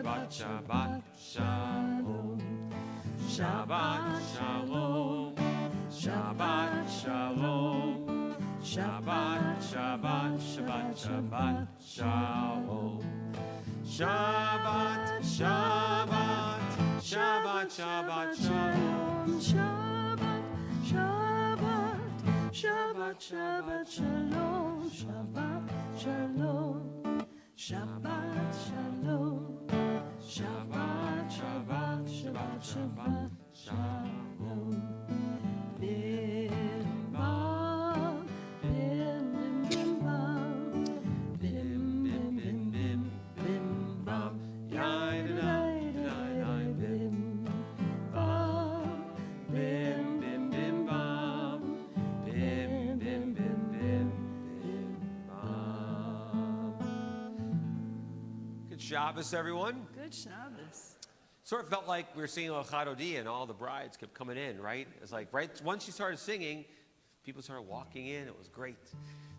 Shabbat, Shabbat, Shalom. Shabbat, Shalom. Shabbat, Shalom. Shabbat, Shabbat, Shabbat, Shabbat, Shalom. Shabbat, Shabbat, Shabbat, Shabbat, Shalom. Shabbat, Shabbat, Shabbat, Shabbat, Shalom. Shabbat, Shalom. Shabbat, Shalom. Shabbat, Shabbat, Shabbat, Shabbat, Shalom. Bim bam, bim bim bam, bim bim bim bim bim bam, yai dai dai bim bam, bim bim bim bam, bim bim bim bim bim bam. Good Shabbos, everyone. Good Shabbos. Sort of felt like we were singing L'Chad Odi and all the brides kept coming in, right? It's like right once you started singing, people started walking in. It was great.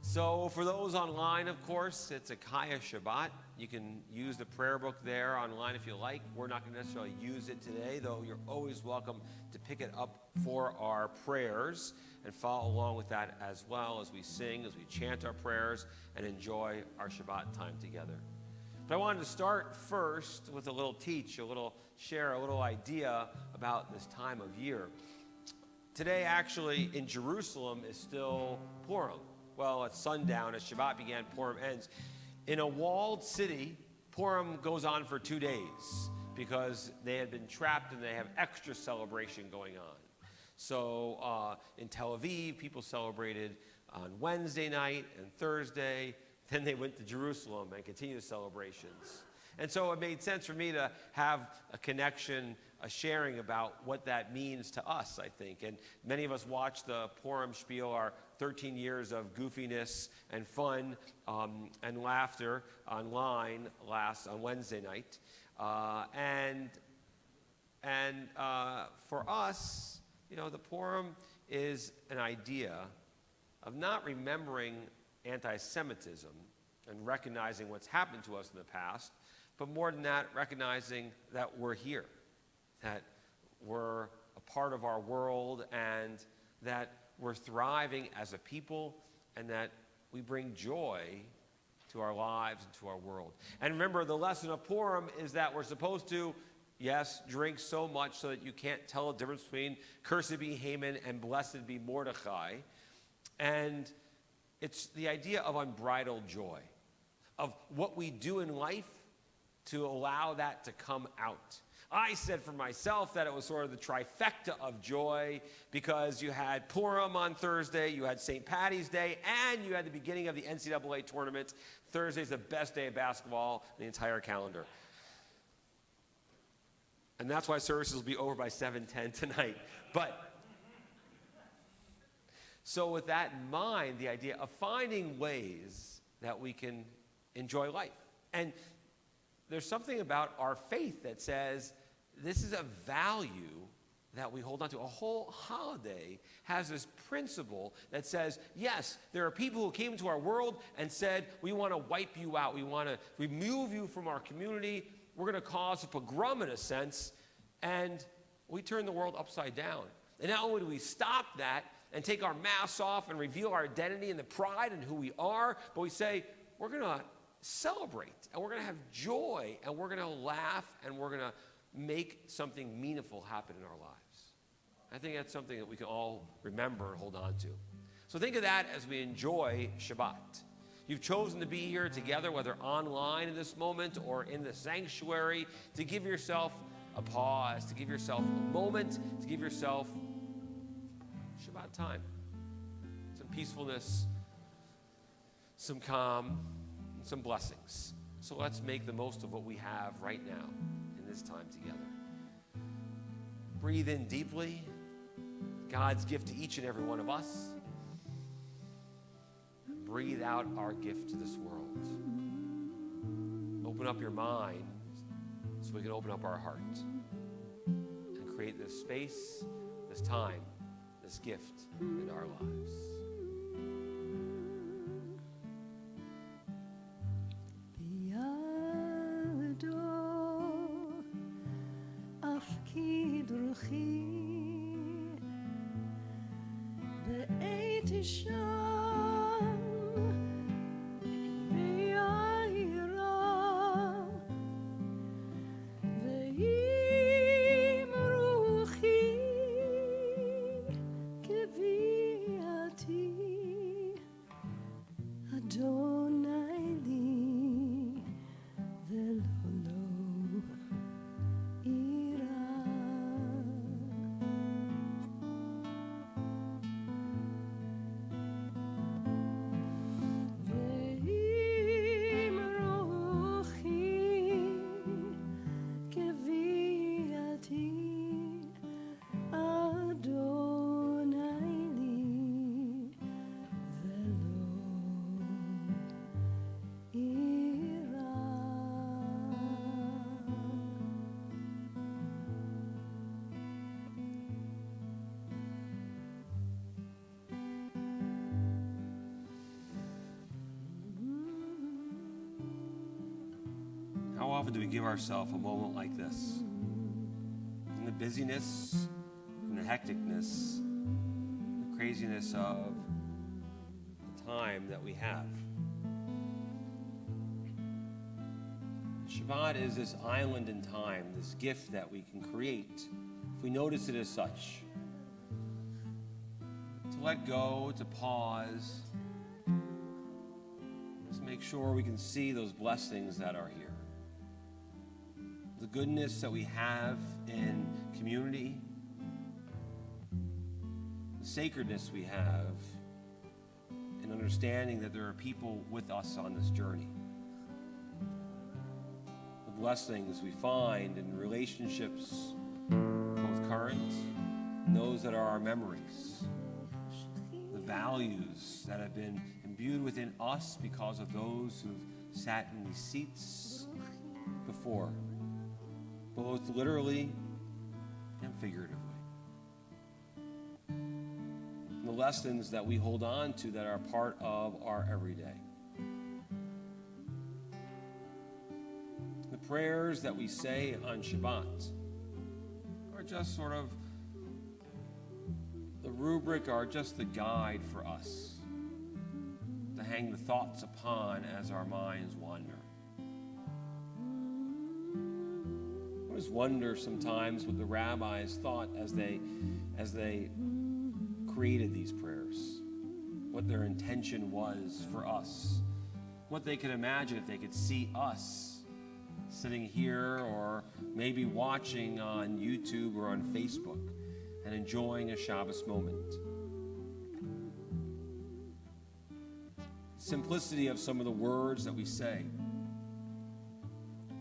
So for those online, of course, it's a CAYA Shabbat. You can use the prayer book there online if you like. We're not going to necessarily use it today, though you're always welcome to pick it up for our prayers and follow along with that as well as we sing, as we chant our prayers, and enjoy our Shabbat time together. But I wanted to start first with a little share a little idea about this time of year. Today, actually, in Jerusalem is still Purim. Well, it's sundown. As Shabbat began, Purim ends. In a walled city, Purim goes on for 2 days because they had been trapped and they have extra celebration going on. So in Tel Aviv, people celebrated on Wednesday night and Thursday. Then they went to Jerusalem and continued the celebrations. And so it made sense for me to have a connection, a sharing about what that means to us, I think. And many of us watched the Purim spiel, our 13 years of goofiness and fun and laughter online on Wednesday night. And for us, you know, the Purim is an idea of not remembering anti-Semitism and recognizing what's happened to us in the past, but more than that, recognizing that we're here, that we're a part of our world, and that we're thriving as a people, and that we bring joy to our lives and to our world. And remember, the lesson of Purim is that we're supposed to, yes, drink so much so that you can't tell the difference between cursed be Haman and blessed be Mordechai. And it's the idea of unbridled joy, of what we do in life to allow that to come out. I said for myself that it was sort of the trifecta of joy because you had Purim on Thursday, you had St. Patty's Day, and you had the beginning of the NCAA tournament. Thursday's the best day of basketball in the entire calendar. And that's why services will be over by 7:10 tonight. So with that in mind, the idea of finding ways that we can enjoy life. And there's something about our faith that says this is a value that we hold on to. A whole holiday has this principle that says, yes, there are people who came into our world and said, we want to wipe you out. We want to remove you from our community. We're going to cause a pogrom in a sense. And we turn the world upside down. And not only do we stop that and take our masks off and reveal our identity and the pride and who we are, but we say, we're going to celebrate, and we're going to have joy, and we're going to laugh, and we're going to make something meaningful happen in our lives. I think that's something that we can all remember and hold on to. So think of that as we enjoy Shabbat. You've chosen to be here together, whether online in this moment or in the sanctuary, to give yourself a pause, to give yourself a moment, to give yourself Shabbat time. Some peacefulness, some calm, and some blessings. So let's make the most of what we have right now in this time together. Breathe in deeply. God's gift to each and every one of us. Breathe out our gift to this world. Open up your mind so we can open up our heart and create this space, this time, this gift in our lives. Be adored. רוחי והייתי שם בעיירה ועם רוחי קביעתי אדוני לי ולא אירא ועם רוחי קביעתי אדוני לי ולא אירא. How often do we give ourselves a moment like this? In the busyness, in the hecticness, the craziness of the time that we have. Shabbat is this island in time, this gift that we can create if we notice it as such. To let go, to pause, to make sure we can see those blessings that are here. The goodness that we have in community, the sacredness we have in understanding that there are people with us on this journey. The blessings we find in relationships, both current and those that are our memories. The values that have been imbued within us because of those who've sat in these seats before, both literally and figuratively. And the lessons that we hold on to that are part of our everyday. The prayers that we say on Shabbat are just sort of the rubric, are just the guide for us to hang the thoughts upon as our minds wander. I just wonder sometimes what the rabbis thought as they created these prayers, what their intention was for us, what they could imagine if they could see us sitting here or maybe watching on YouTube or on Facebook and enjoying a Shabbos moment. Simplicity of some of the words that we say.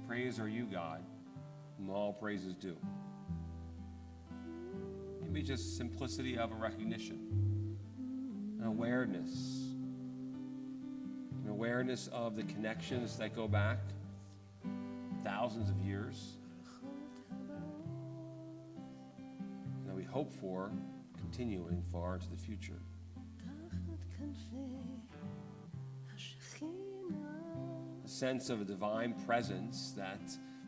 Praise are you, God, whom all praises due. Maybe just simplicity of a recognition, an awareness of the connections that go back thousands of years, and that we hope for continuing far into the future. A sense of a divine presence that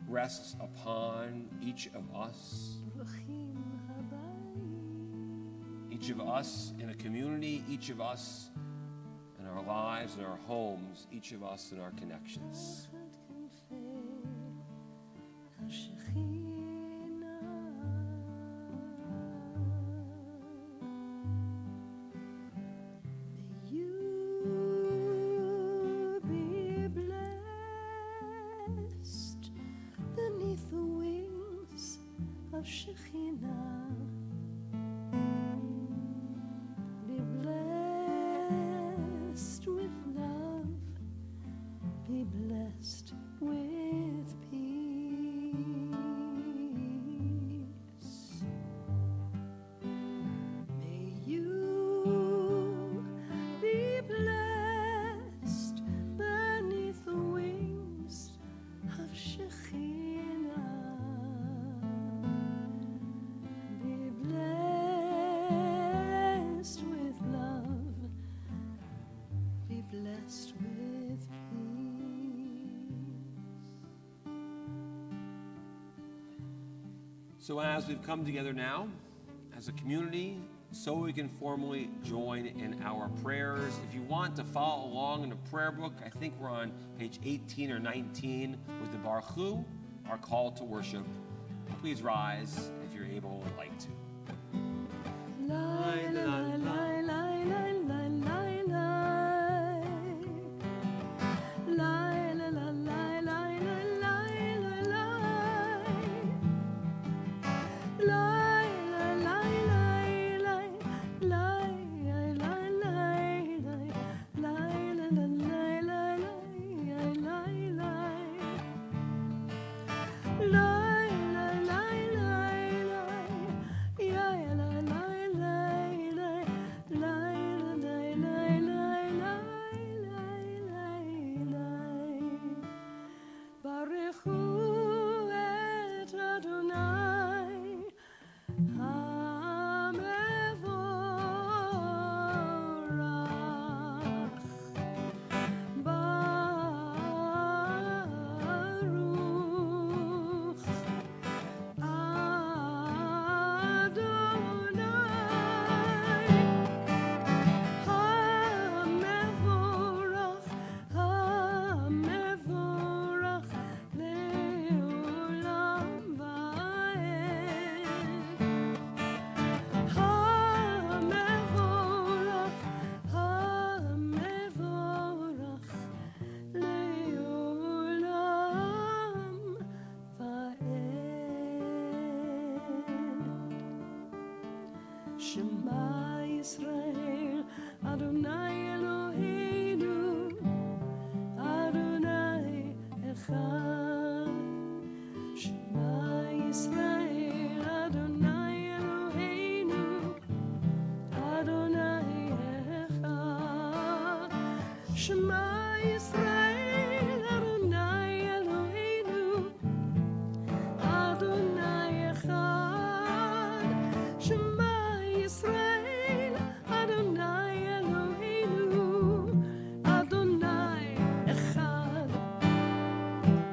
rests upon each of us. Each of us in a community, each of us in our lives, in our homes, each of us in our connections. So as we've come together now as a community, so we can formally join in our prayers. If you want to follow along in the prayer book, I think we're on page 18 or 19 with the Baruch Hu, our call to worship. Please rise if you're able and like to. Lai, lai, lai, lai, lai, lai, lai, lai. Lai, la, la, lai, lai, lai, lai, lai, lai. Lai, lai, lai, lai, lai, lai, lai, lai, lai, lai. Lai, la, la, lai, lai, lai, lai, lai. Lai, lai, lai, lai, lai. Ya, ya, lai, lai, lai, lai. Lai, la, lai, lai, lai, lai, lai, lai. Baruchu et Adonai HaMevorach. Baruch Adonai HaMevorach, HaMevorach le'olam va'ed. HaMevorach, HaMevorach le'olam va'ed. Shema Yisrael, Adonai Eloheinu, Adonai Echad. Shema Yisrael, Adonai Eloheinu, Adonai Echad. Shema Yisrael, Adonai Eloheinu, Adonai Echad. Shema Yisrael, Adonai Eloheinu, Adonai Echad.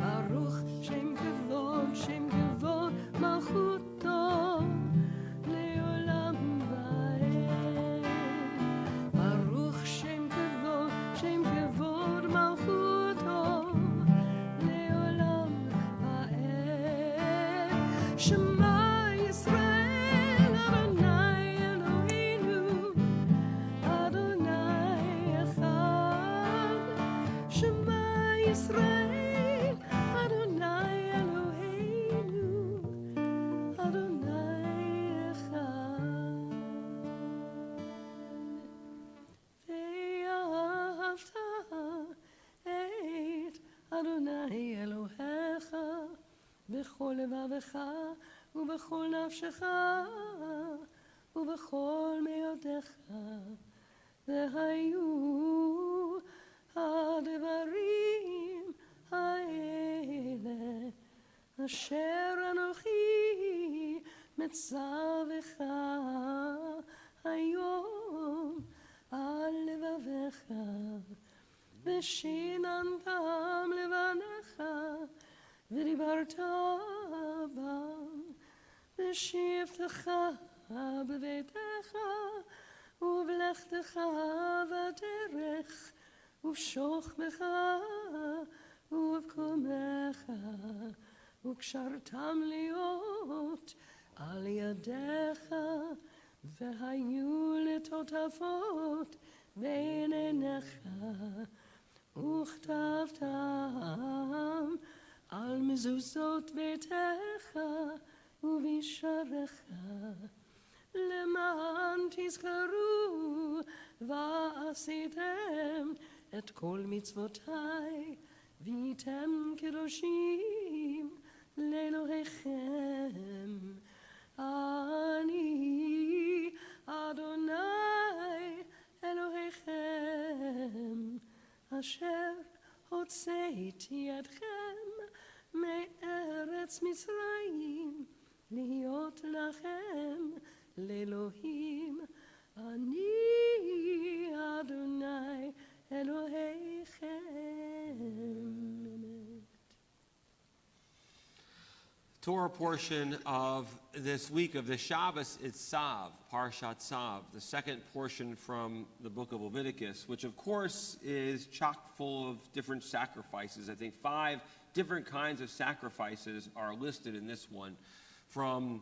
Baruch Shem Kevod Malchuto le'olam va'ed. Baruch Shem Kevod Malchuto le'olam va'ed. Shema Yisrael, Adonai Eloheinu, Adonai Echad. Shema Yisrael, Adonai Eloheinu, Adonai Echad. Ve'ahavta et Adonai Elohecha b'chol levavecha ובכל נפשך ובכל מאודיך, והיו הדברים האלה אשר אנוכי מצווך היום על לבביך, ושיננתם לבניך ודיברת בם, בשבתך בביתך ובלכתך בדרך ובשוכבך ובקומך, וקשרתם להיות על ידיך, והיו לטוטפות בין עיניך, וכתבתם על מזוזות ביתך ובשעריך, למען תזכרו ועשיתם את כל מצוותיי, והייתם קדושים לאלוהיכם. אני אדוני אלוהיכם, אשר הוצאתי אתכם מארץ מצרים, להיות לכם לאלוהים. אני אדוני אלוהיכם. Torah portion of this week of the Shabbos is Tzav, Parshat Tzav, the second portion from the book of Leviticus, which of course is chock full of different sacrifices. I think 5 different kinds of sacrifices are listed in this one, from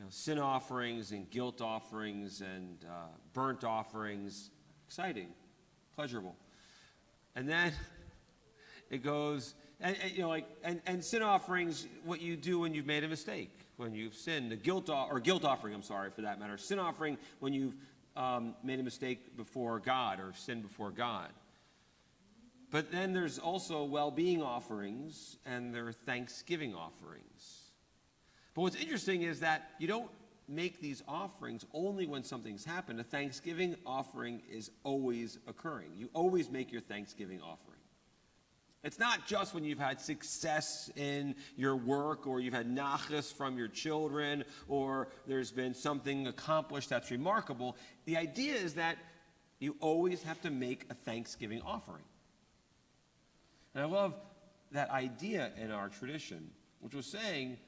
sin offerings and guilt offerings and burnt offerings. Exciting, pleasurable. And then it goes, and sin offerings, what you do when you've made a mistake, when you've sinned. Guilt offering, I'm sorry, for that matter. Sin offering when you've made a mistake before God or sinned before God. But then there's also well-being offerings, and there are thanksgiving offerings. But what's interesting is that you don't make these offerings only when something's happened. A thanksgiving offering is always occurring. You always make your thanksgiving offering. It's not just when you've had success in your work, or you've had nachas from your children, or there's been something accomplished that's remarkable. The idea is that you always have to make a thanksgiving offering. And I love that idea in our tradition, which was saying,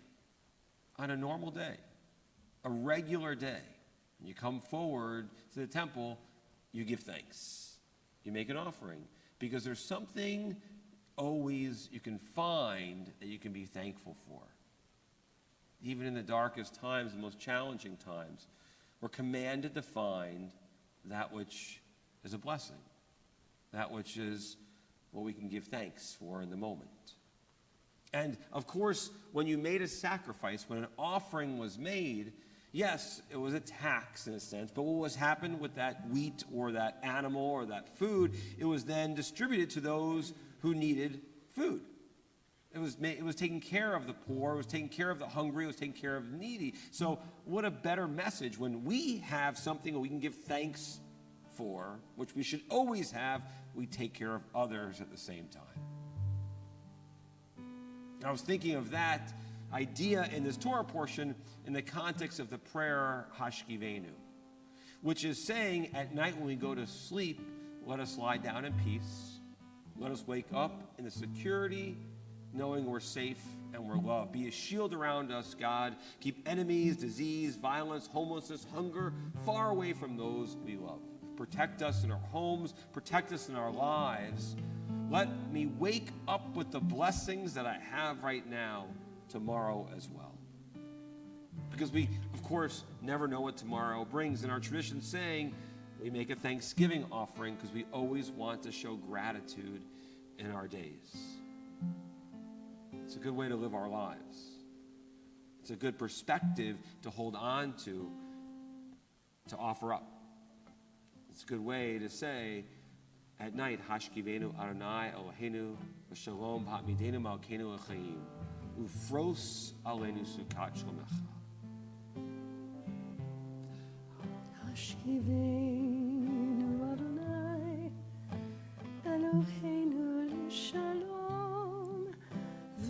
on a normal day, a regular day, when you come forward to the temple, you give thanks. You make an offering, because there's something always you can find that you can be thankful for. Even in the darkest times, the most challenging times, we're commanded to find that which is a blessing, that which is what we can give thanks for in the moment. And of course, when you made a sacrifice, when an offering was made, yes, it was a tax in a sense, but what was happened with that wheat or that animal or that food, it was then distributed to those who needed food. It was taking care of the poor, it was taking care of the hungry, it was taking care of the needy. So what a better message when we have something that we can give thanks for, which we should always have, we take care of others at the same time. I was thinking of that idea in this Torah portion in the context of the prayer Hashkivenu, which is saying at night when we go to sleep, let us lie down in peace. Let us wake up in the security, knowing we're safe and we're loved. Be a shield around us, God. Keep enemies, disease, violence, homelessness, hunger far away from those we love. Protect us in our homes. Protect us in our lives. Let me wake up with the blessings that I have right now tomorrow as well. Because we, of course, never know what tomorrow brings. In our tradition saying, we make a thanksgiving offering because we always want to show gratitude in our days. It's a good way to live our lives. It's a good perspective to hold on to offer up. It's a good way to say at night, Hashkivenu Adonai Eloheinu v'shalom b'hamidenu malkeinu l'chaim ufros aleinu sukat shlomecha. Hashkivenu Adonai Eloheinu l'shalom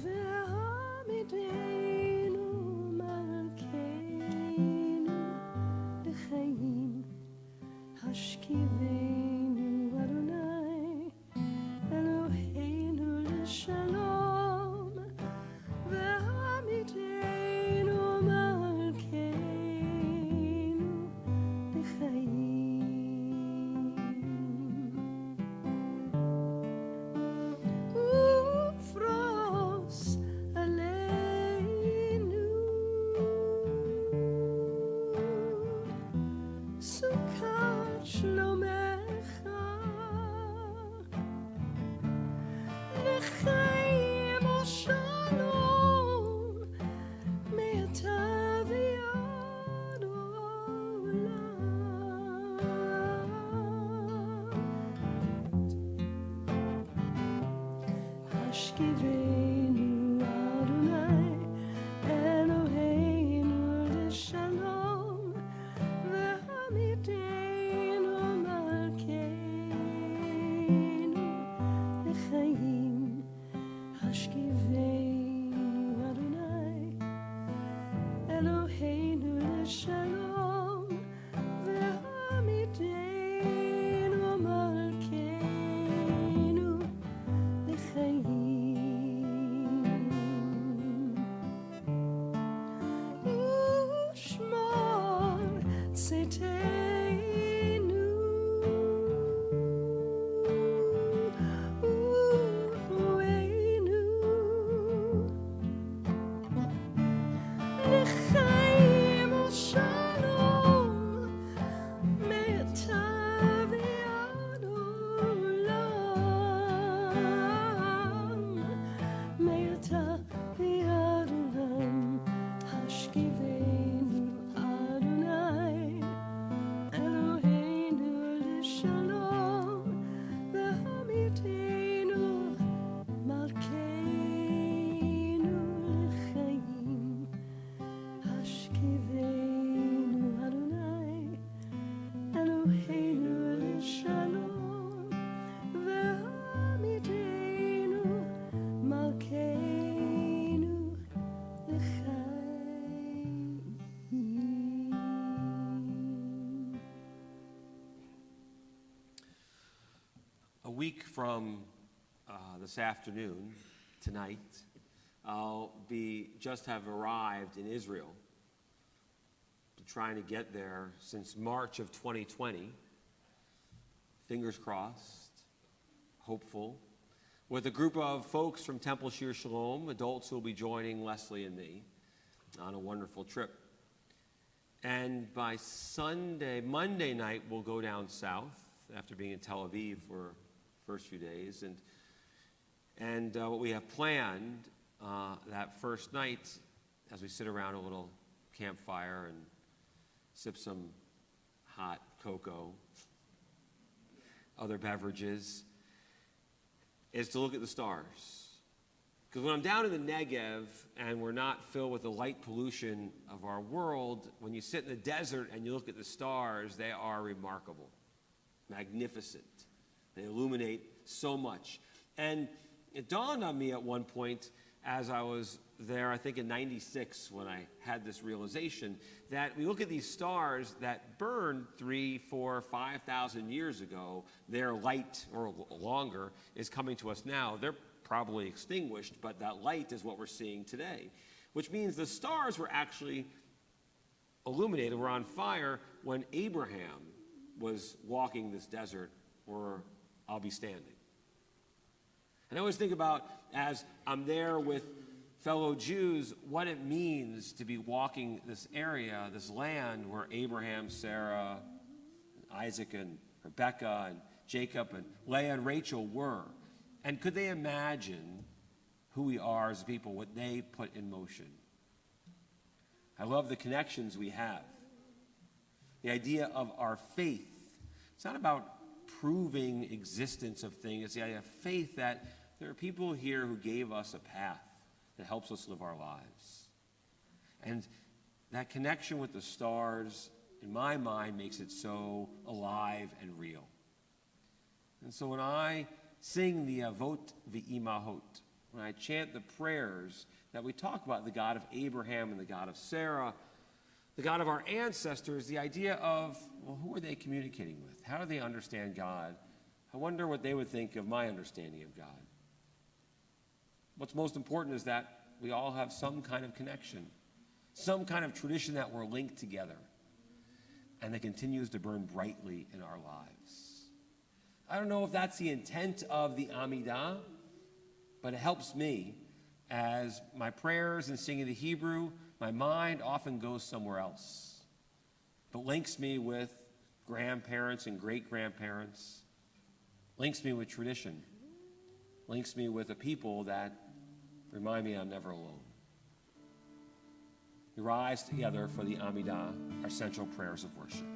v'hamidenu malkeinu l'chaim. Hashkivenu Adonai Eloheinu l'shalom v'hamidenu malkeinu l'chaim. Ufros aleinu sukat shlomecha l'chaim u'shalom me'ata v'ad olam. Hashkivenu Adonai Eloheinu l'shalom v'hamidenu malkeinu l'chaim. Hashkivenu Adonai Eloheinu l'shalom v'hamidenu malkeinu l'chaim. לחיים ושלום מעתה ועד עולם, מעתה ועד עולם, השכיבנו אדוני אלוהינו לשלום, והמיתנו מלכנו לחיים. השכיבנו אדוני אלוהינו לשלום, והמיתנו מלכנו לחיים. A week from this afternoon, tonight, I'll just have arrived in Israel. Been trying to get there since March of 2020. Fingers crossed, hopeful, with a group of folks from Temple Shir Shalom, adults who will be joining Leslie and me on a wonderful trip. And by Monday night, we'll go down south after being in Tel Aviv for the first few days. And what we have planned that first night, as we sit around a little campfire and sip some hot cocoa, other beverages, is to look at the stars. Because when I'm down in the Negev and we're not filled with the light pollution of our world, when you sit in the desert and you look at the stars, they are remarkable, magnificent. They illuminate so much. And it dawned on me at one point as I was there, I think in '96, when I had this realization, that we look at these stars that burned 3, 4, 5,000 years ago, their light, or longer, is coming to us now. They're probably extinguished, but that light is what we're seeing today, which means the stars were actually illuminated, were on fire when Abraham was walking this desert where I'll be standing. And I always think about, as I'm there with fellow Jews, what it means to be walking this area, this land where Abraham, Sarah, Isaac and Rebekah and Jacob and Leah and Rachel were. And could they imagine who we are as people, what they put in motion? I love the connections we have. The idea of our faith. It's not about proving existence of things. It's the idea of faith that there are people here who gave us a path that helps us live our lives. And that connection with the stars, in my mind, makes it so alive and real. And so when I sing the Avot V'Imahot, when I chant the prayers that we talk about, the God of Abraham and the God of Sarah, the God of our ancestors, the idea of, well, who are they communicating with? How do they understand God? I wonder what they would think of my understanding of God. What's most important is that we all have some kind of connection, some kind of tradition that we're linked together, and that continues to burn brightly in our lives. I don't know if that's the intent of the Amidah, but it helps me as my prayers and singing the Hebrew, my mind often goes somewhere else, but links me with grandparents and great-grandparents, links me with tradition, links me with a people that remind me I'm never alone. We rise together for the Amidah, our central prayers of worship.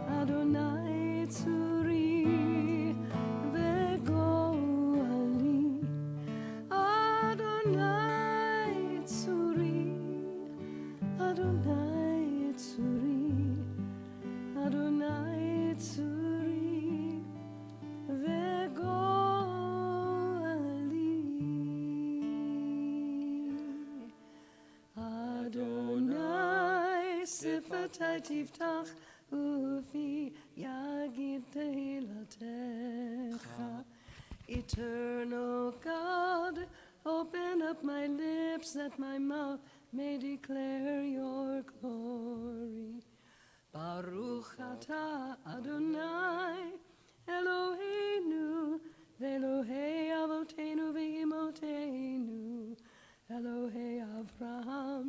Adonai Tzuri, שפתי תפתח ופי יגיד תהילתך. Eternal God, open up my lips that my mouth may declare your glory. Baruch atah Adonai, Eloheinu, ve'Elohei avotenu ve'imotenu, Elohei Avraham,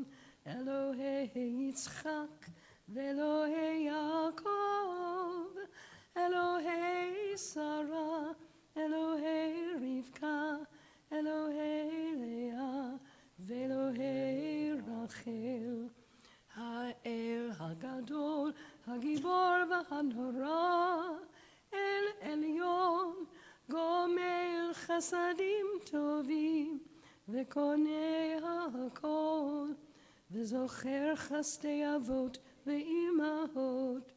Elohei Yitzchak, ve'Elohei Yaakov, Elohei Sarah, Elohei Rivka, Elohei Leah, ve'Elohei Rachel. האל הגדול, הגיבור והנורא, אל עליון, גומל חסדים טובים, וקונה הכל, וזוכר חסדי אבות ואימהות,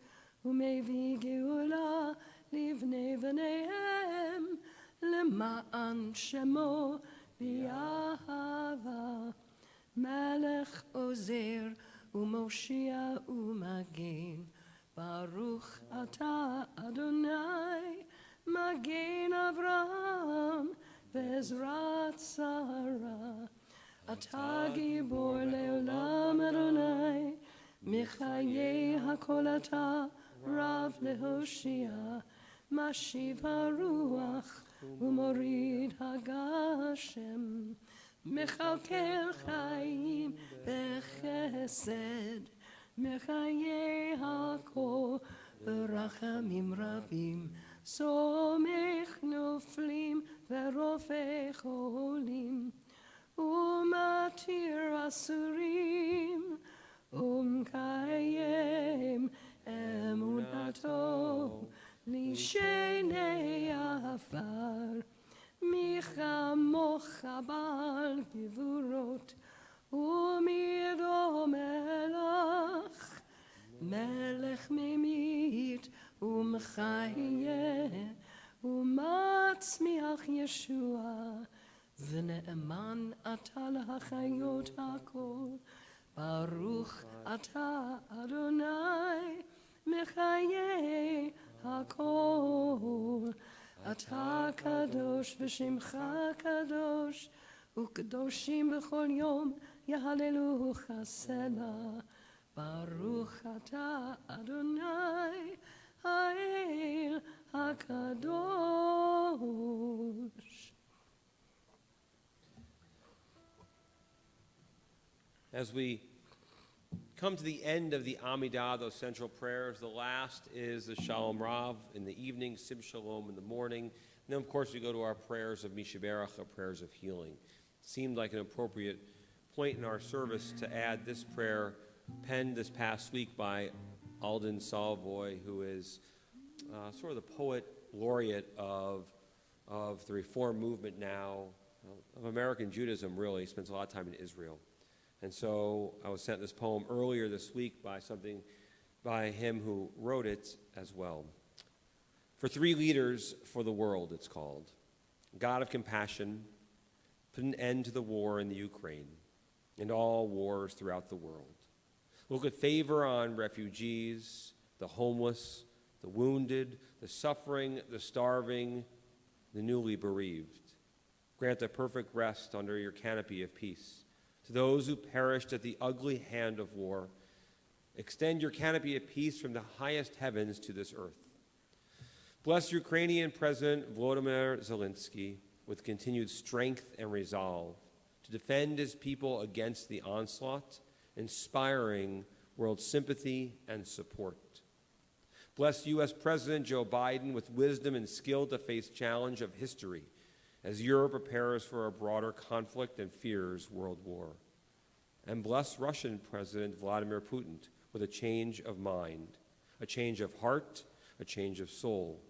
ומביא גאולה לבני בניהם, למען שמו באהבה. מלך עוזר ומושיע ומגן, ברוך אתה אדוני, מגן אברהם ועזרת שרה. אתה גיבור לעולם אדוני, מחיי הכל אתה רב להושיע, משיב הרוח ומוריד הגשם. מכלכל חיים בחסד, מחיי הכל ברחמים רבים, סומך נופלים ורופא חולים, ומתיר אסורים, ומקיים אמונתו לשני עפר. מי כמוך בעל גבורות, ומי דומה לך, מלך ממית ומחיה, ומצמיח ישוע, ונאמן אתה להחיות הכל. ברוך אתה אדוני, מחיי הכל. אתה קדוש ושמך קדוש, וקדושים בכל יום יהללוך סלה. ברוך אתה אדוני האל הקדוש. As we come to the end of the Amidah, those central prayers, the last is the Shalom Rav in the evening, Sib Shalom in the morning, and then of course we go to our prayers of Mishaberach, our prayers of healing. It seemed like an appropriate point in our service to add this prayer penned this past week by Alden Salvoy, who is sort of the poet laureate of the Reform movement now, of American Judaism really. He spends a lot of time in Israel. And so I was sent this poem earlier this week by him who wrote it as well. For three leaders for the world, it's called. God of compassion, put an end to the war in the Ukraine and all wars throughout the world. Look with favor on refugees, the homeless, the wounded, the suffering, the starving, the newly bereaved. Grant a perfect rest under your canopy of peace. To those who perished at the ugly hand of war, extend your canopy of peace from the highest heavens to this earth. Bless Ukrainian President Volodymyr Zelensky with continued strength and resolve to defend his people against the onslaught, inspiring world sympathy and support. Bless U.S. President Joe Biden with wisdom and skill to face challenge of history as Europe prepares for a broader conflict and fears world war. And bless Russian President Vladimir Putin with a change of mind, a change of heart, a change of soul,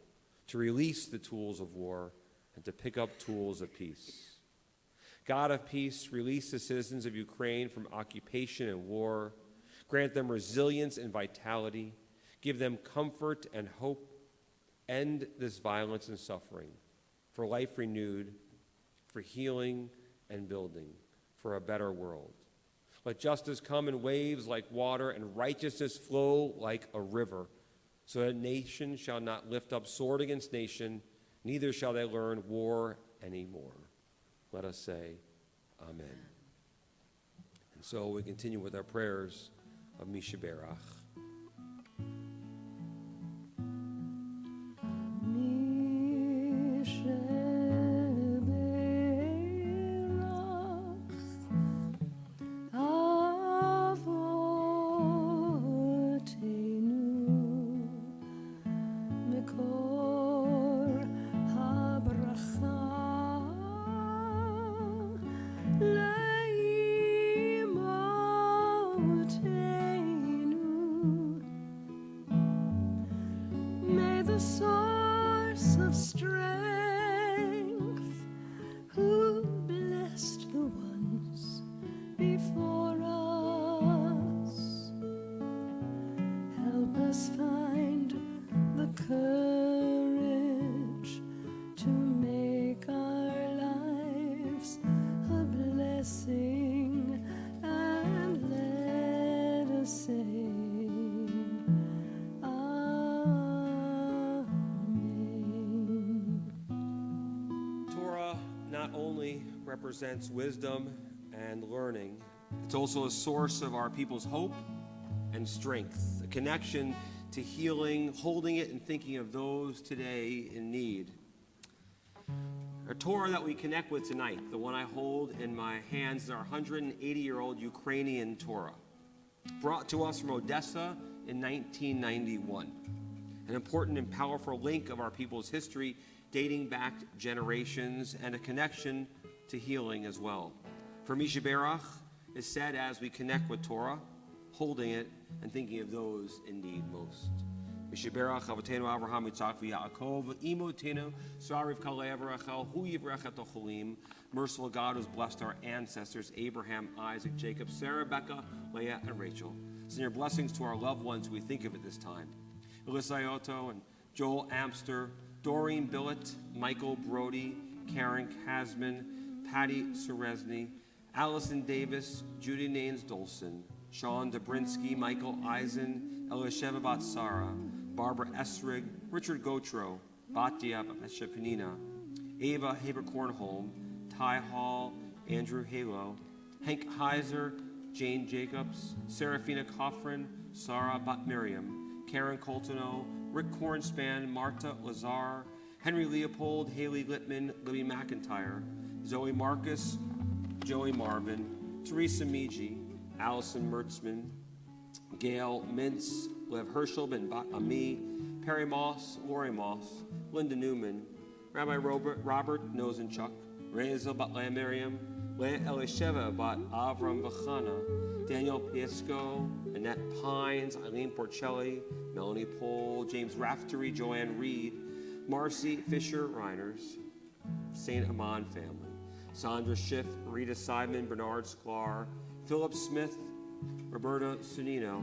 to release the tools of war and to pick up tools of peace. God of peace, release the citizens of Ukraine from occupation and war, grant them resilience and vitality, give them comfort and hope, end this violence and suffering, for life renewed, for healing and building, for a better world. Let justice come in waves like water, and righteousness flow like a river. So that nation shall not lift up sword against nation, neither shall they learn war anymore. Let us say, Amen. And so we continue with our prayers of Mishaberach. Source of strength, who blessed the ones before us, help us find the courage to make our lives a blessing, and let us say, not only represents wisdom and learning, it's also a source of our people's hope and strength, a connection to healing, holding it and thinking of those today in need. Our Torah that we connect with tonight, the one I hold in my hands, is our 180-year-old Ukrainian Torah, brought to us from Odessa in 1991. An important and powerful link of our people's history dating back generations, and a connection to healing as well. For Mishaberach is said as we connect with Torah, holding it and thinking of those in need most. Mishaberach Avotenu Avraham Yitzchak v'Yaakov Imotenu Sariv Kalei Avrachel Hu Yivrech et Cholim. Merciful God who has blessed our ancestors Abraham, Isaac, Jacob, Sarah, Rebecca, Leah, and Rachel. Send your blessings to our loved ones who we think of at this time. Elisayoto and Joel Amster, Doreen Billett, Michael Brody, Karen Kasman, Patty Seresny, Allison Davis, Judy Naines Dolson, Sean Dobrinsky, Michael Eisen, Elisheva Batsara, Barbara Esrig, Richard Gotro, Batya Shepanina, Ava Haber-Kornholm, Ty Hall, Andrew Halo, Hank Heiser, Jane Jacobs, Serafina Coffrin, Sarah Bat Miriam, Karen Coltono, Rick Kornspan, Marta Lazar, Henry Leopold, Haley Littman, Libby McIntyre, Zoe Marcus, Joey Marvin, Teresa Miji, Allison Mertzman, Gail Mintz, Lev Herschel Ben Bat Ami, Perry Moss, Lori Moss, Linda Newman, Rabbi Robert Nosenchuk, Reza Bat Leah Miriam, Leah Elisheva Bat Avram Vachana, Daniel Piesco, Annette Pines, Eileen Porcelli, Melanie Pohl, James Raftery, Joanne Reed, Marcy Fisher Reiners, St. Amman family, Sandra Schiff, Rita Simon, Bernard Sklar, Philip Smith, Roberta Sunino,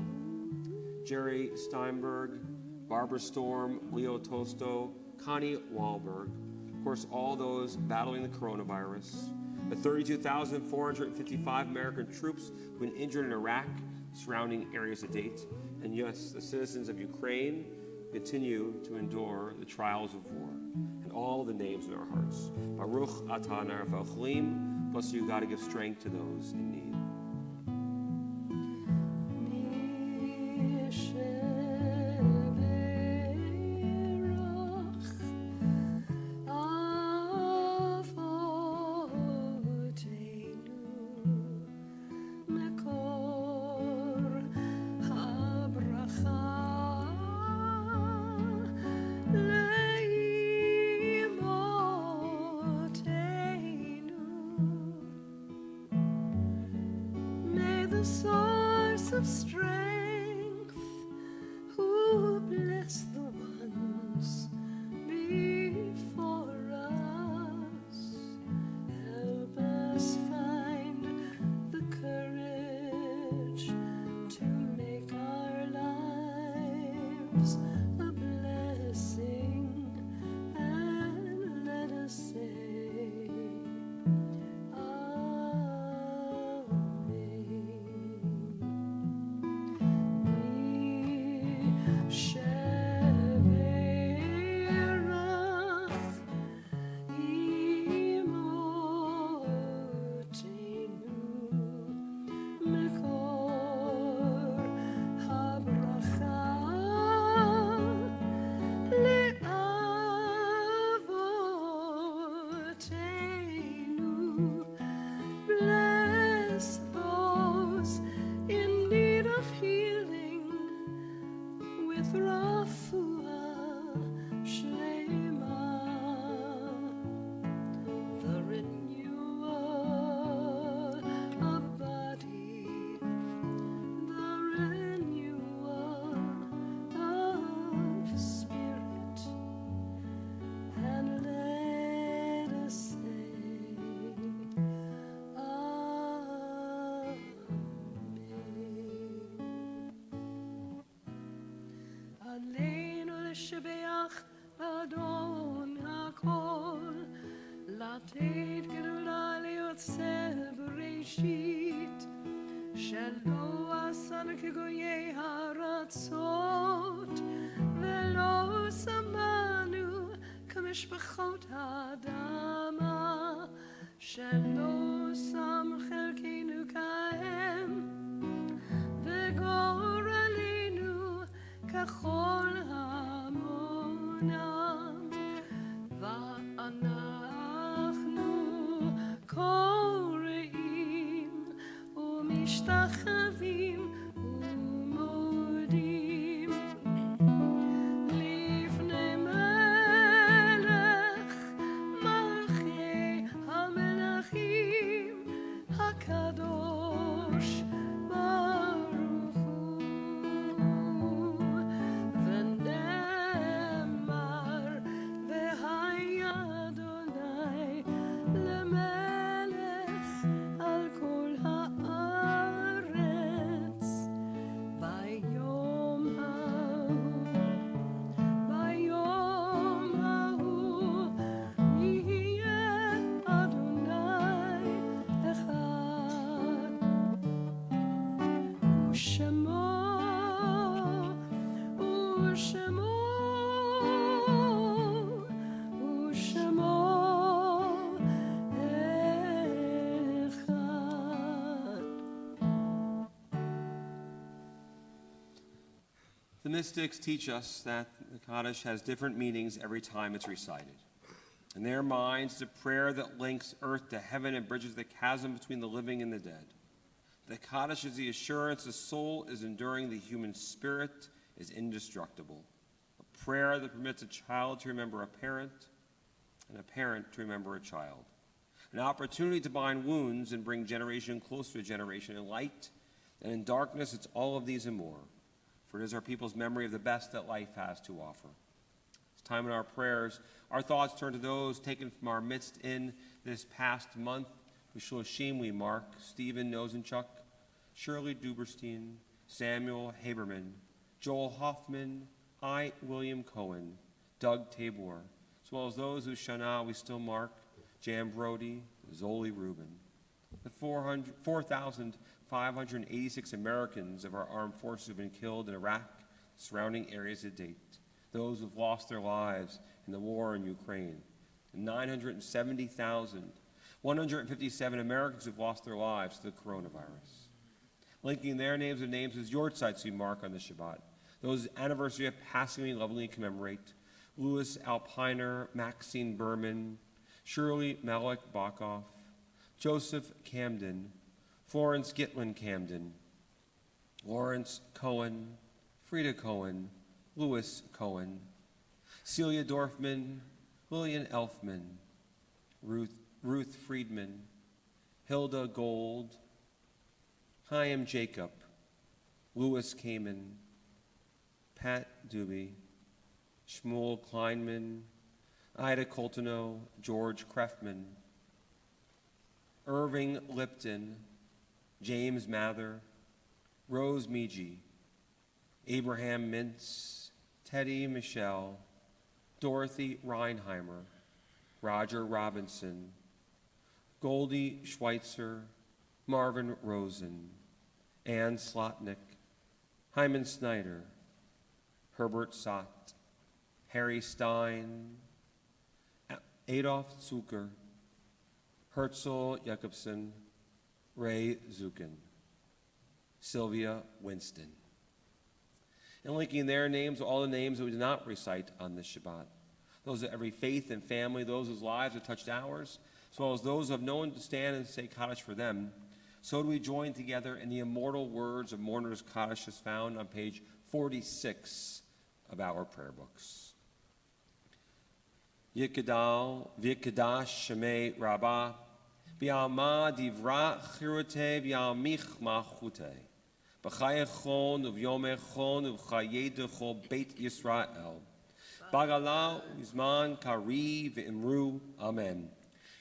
Jerry Steinberg, Barbara Storm, Leo Tosto, Connie Wahlberg, of course, all those battling the coronavirus, the 32,455 American troops who have been injured in Iraq, surrounding areas to date, and yes, the citizens of Ukraine continue to endure the trials of war, and all the names in our hearts. Baruch atah narafel chalim, bless you, God, to give strength to those in need. The source of strength, who bless the ones before us, help us find the courage to make our lives a blessing, and let us say, Amen. לשבח אדון הכל, לתת גדולה ליוצר בראשית, שלא עשנו כגויי הארצות, ולא שמנו כמשפחות האדמה, שלא שם חלקנו כהם, וגורלנו ככל המונם, ואנחנו קוראים ומשתחווים ומודים לפני מלך מלכי המלכים הקדוש ברוך הוא, ונאמר והיה אדוני למלך על כל הארץ ביום ההוא יהיה אדוני אחד, ושמו אחד. The mystics teach us that the Kaddish has different meanings every time it's recited. In their minds, it's a prayer that links earth to heaven and bridges the chasm between the living and the dead. The Kaddish is the assurance the soul is enduring, the human spirit is indestructible. A prayer that permits a child to remember a parent and a parent to remember a child. An opportunity to bind wounds and bring generation closer to generation. In light and in darkness, it's all of these and more. For it is our people's memory of the best that life has to offer. It's time in our prayers. Our thoughts turn to those taken from our midst in this past month. B'Shloshim we mark Stephen Nosenchuk, Shirley Duberstein, Samuel Haberman, Joel Hoffman, I. William Cohen, Doug Tabor, as well as those whose Shana we still mark, Jan Brody, Zoli Rubin. The 4,586 Americans of our armed forces who have been killed in Iraq, surrounding areas to date. Those who've lost their lives in the war in Ukraine. 970,157 Americans who've lost their lives to the coronavirus. Linking their names with names as yortzites we mark on the Shabbat. Those anniversary of passing we lovingly commemorate. Louis Alpiner, Maxine Berman, Shirley Malik Bakoff, Joseph Camden, Florence Gitlin Camden, Lawrence Cohen, Frida Cohen, Louis Cohen, Celia Dorfman, Lillian Elfman, Ruth Friedman, Hilda Gold, Chaim Jacob, Louis Kamen, Pat Doobie, Shmuel Kleinman, Ida Coltono, George Krefman, Irving Lipton, James Mather, Rose Meiji, Abraham Mintz, Teddy Michelle, Dorothy Reinheimer, Roger Robinson, Goldie Schweitzer, Marvin Rosen, Ann Slotnick, Hyman Snyder, Herbert Sott, Harry Stein, Adolf Zucker, Herzl Jakobsen, Ray Zukin, Sylvia Winston. And linking their names with all the names that we do not recite on this Shabbat. Those of every faith and family, those whose lives have touched ours, as well as those who have no one to stand and say Kaddish for them. So do we join together in the immortal words of Mourner's Kaddish as found on page 46 of our prayer books. Yikadal v'yikadash shemei rabbah v'yalma divra chirute v'yalmich machute b'chayechon uv'yomechon uv'chayedecho beit Yisrael b'gala uzman kari v'imru amen.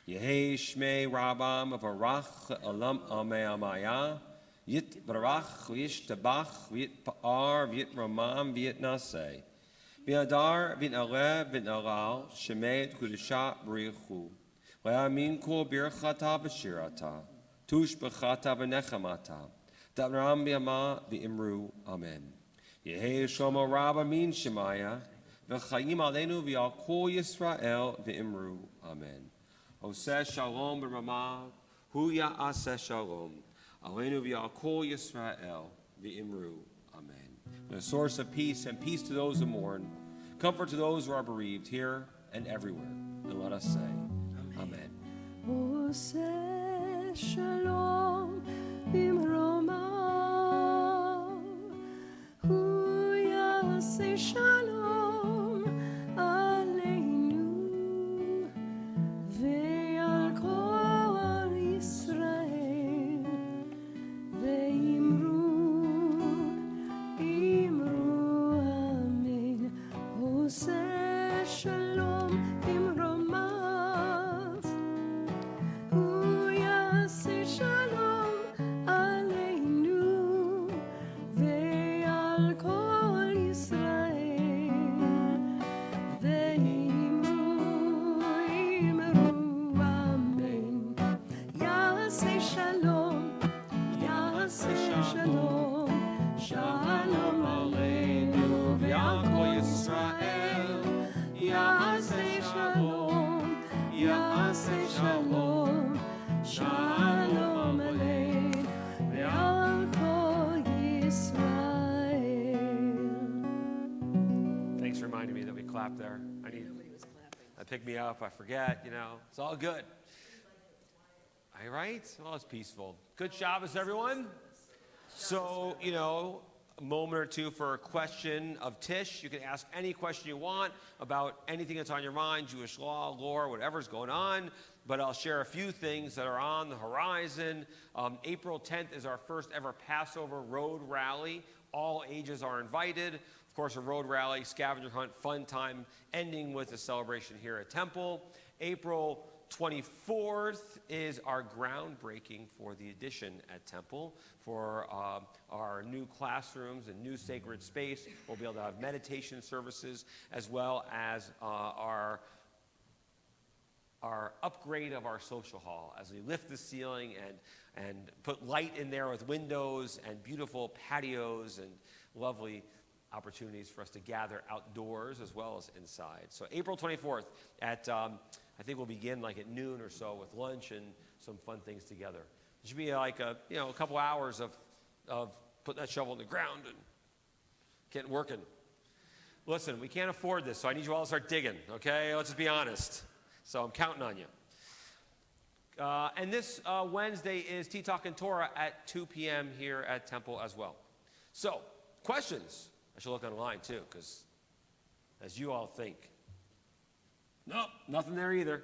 Yehei shmei rabbah v'varach alam amei amaya yit barach v'yish tabach v'yit pa'ar v'yit ramam v'yit naseh V'adar v'n'alev v'n'alal shemet kudesha b'richu. Le'amin kol birchata v'shirata. Tush b'chata v'nechamata. Davram b'yama v'imru. Amen. Yehi Shlomo Rabba min Shemaya. V'chayim aleinu v'al kol Yisrael v'imru. Amen. Oseh shalom b'ramav. Hu ya'aseh shalom. Aleinu v'al kol Yisrael v'imru. Amen. The source of peace, and peace to those who mourn, comfort to those who are bereaved here and everywhere. And let us say, Amen. Oseh shalom b'mromav, hu yaseh shalom aleinu ve'al kol Yisrael ve'imru amen. Oseh shalom b'mromav, hu yaseh shalom aleinu ve'al kol Yisrael ve'imru amen. Yaseh shalom, yaseh shalom, shalom aleinu ve'al kol Yisrael. Yaseh shalom, yaseh shalom, shalom aleinu ve'al kol Yisrael. Thanks for reminding me that we clapped there. That picked me up. I forget, It's all good. All right? Well, it's peaceful. Good Shabbos, everyone. So, a moment or two for a question of Tish. You can ask any question you want about anything that's on your mind, Jewish law, lore, whatever's going on. But I'll share a few things that are on the horizon. April 10th is our first ever Passover road rally. All ages are invited. Of course, a road rally, scavenger hunt, fun time, ending with a celebration here at Temple. April 24th is our groundbreaking for the addition at Temple for our new classrooms and new sacred space. We'll be able to have meditation services as well as our upgrade of our social hall as we lift the ceiling and put light in there with windows and beautiful patios and lovely opportunities for us to gather outdoors as well as inside. So April 24th at I think we'll begin like at noon or so with lunch and some fun things together. It should be like a couple hours of putting that shovel in the ground and getting working. Listen, we can't afford this, so I need you all to start digging, okay? Let's just be honest. So I'm counting on you. And this Wednesday is Tea Talk and Torah at 2 p.m. here at Temple as well. So, questions. I should look online too, because as you all think, nope, nothing there either.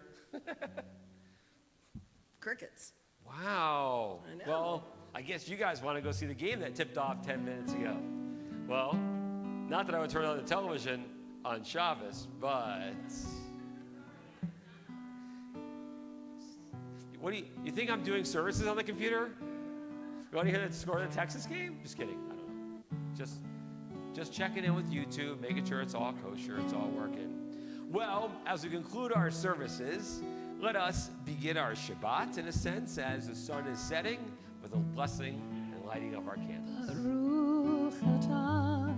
Crickets. Wow. I know. Well, I guess you guys want to go see the game that tipped off 10 minutes ago. Well, not that I would turn on the television on Shabbos, but what do you think I'm doing services on the computer? You want to hear the score of the Texas game? Just kidding. I don't know. Just checking in with YouTube, making sure it's all kosher, it's all working. Well, as we conclude our services, let us begin our Shabbat, in a sense, as the sun is setting, with a blessing and lighting of our candles. Baruch atah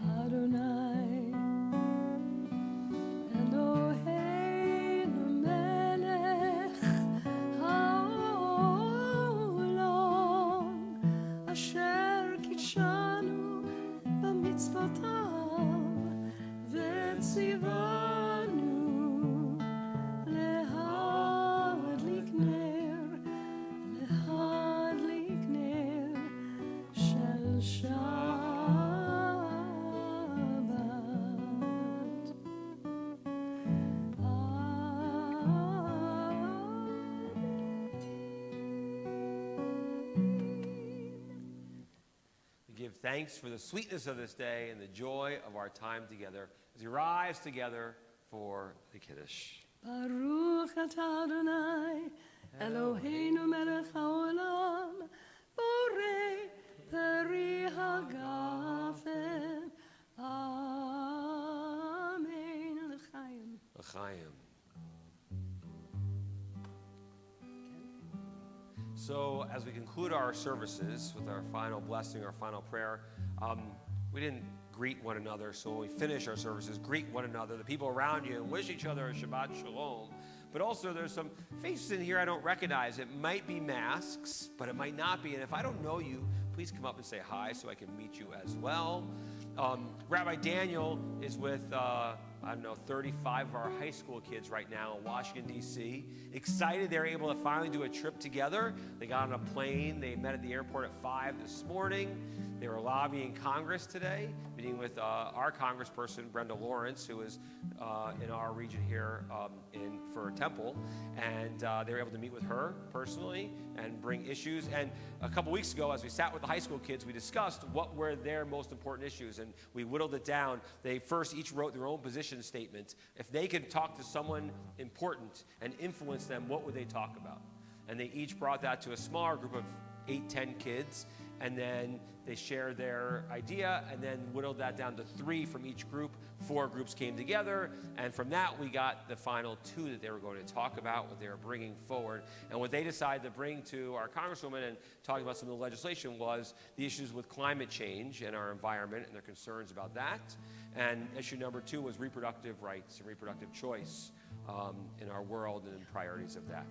Adonai Eloheinu melech haolam asher kitshanu b'mitzvotav v'tzivanu lehadlik ner shel Shabbat. We give thanks for the sweetness of this day and the joy of our time together as we rise together for the Kiddush. Baruch atah Adonai Eloheinu melech haolam borei peri hagafen. L'chaim. So as we conclude our services with our final blessing, our final prayer, we didn't greet one another. So when we finish our services, greet one another, the people around you, and wish each other a Shabbat Shalom. But also there's some faces in here I don't recognize. It might be masks, but it might not be. And if I don't know you, please come up and say hi so I can meet you as well. Rabbi Daniel is with, 35 of our high school kids right now in Washington, D.C. Excited they're able to finally do a trip together. They got on a plane. They met at the airport at 5 this morning. They were lobbying Congress today, meeting with our congressperson, Brenda Lawrence, who is in our region here for Temple. And they were able to meet with her personally and bring issues. And a couple weeks ago, as we sat with the high school kids, we discussed what were their most important issues. And we whittled it down. They first each wrote their own position statement. If they could talk to someone important and influence them, what would they talk about? And they each brought that to a smaller group of 8-10 kids. And then they shared their idea and then whittled that down to 3 from each group. 4 groups came together, and from that we got the final 2 that they were going to talk about, what they were bringing forward. And what they decided to bring to our congresswoman and talking about some of the legislation was the issues with climate change and our environment and their concerns about that. And issue number 2 was reproductive rights and reproductive choice in our world and priorities of that.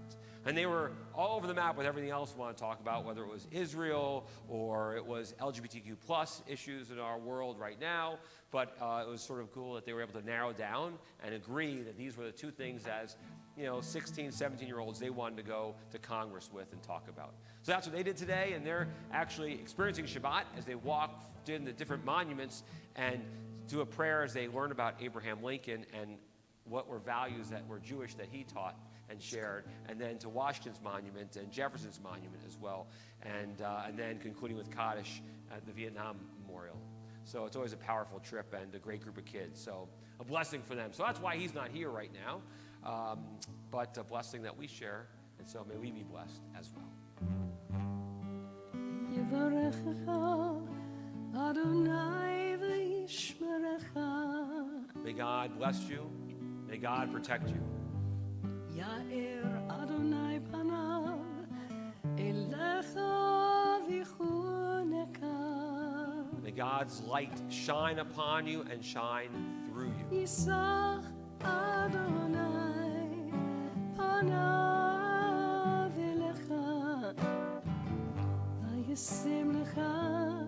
And they were all over the map with everything else we want to talk about, whether it was Israel or it was LGBTQ plus issues in our world right now. But it was sort of cool that they were able to narrow down and agree that these were the 2 things as 16, 17-year-olds they wanted to go to Congress with and talk about. So that's what they did today, and they're actually experiencing Shabbat as they walk in the different monuments and do a prayer as they learn about Abraham Lincoln and what were values that were Jewish that he taught and shared, and then to Washington's monument and Jefferson's monument as well, and then concluding with Kaddish at the Vietnam Memorial. So it's always a powerful trip and a great group of kids. So a blessing for them. So that's why he's not here right now, but a blessing that we share, and so may we be blessed as well. Yevarechecha Adonai v'yishmerecha. May God bless you. May God protect you. Ya'er Adonai panav elecha v'chuneka. May God's light shine upon you and shine through you. Yisa Adonai panav elecha v'yisim lecha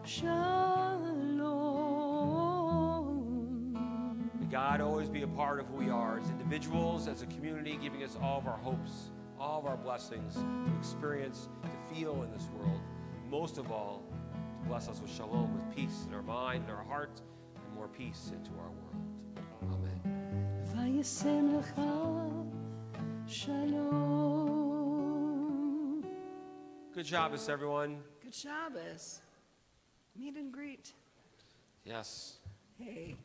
shalom. God always be a part of who we are as individuals, as a community, giving us all of our hopes, all of our blessings to experience, to feel in this world. Most of all, to bless us with shalom, with peace in our mind and our heart, and more peace into our world. Amen. Vayisem lecha shalom. Good Shabbos, everyone. Good Shabbos. Meet and greet. Yes. Hey.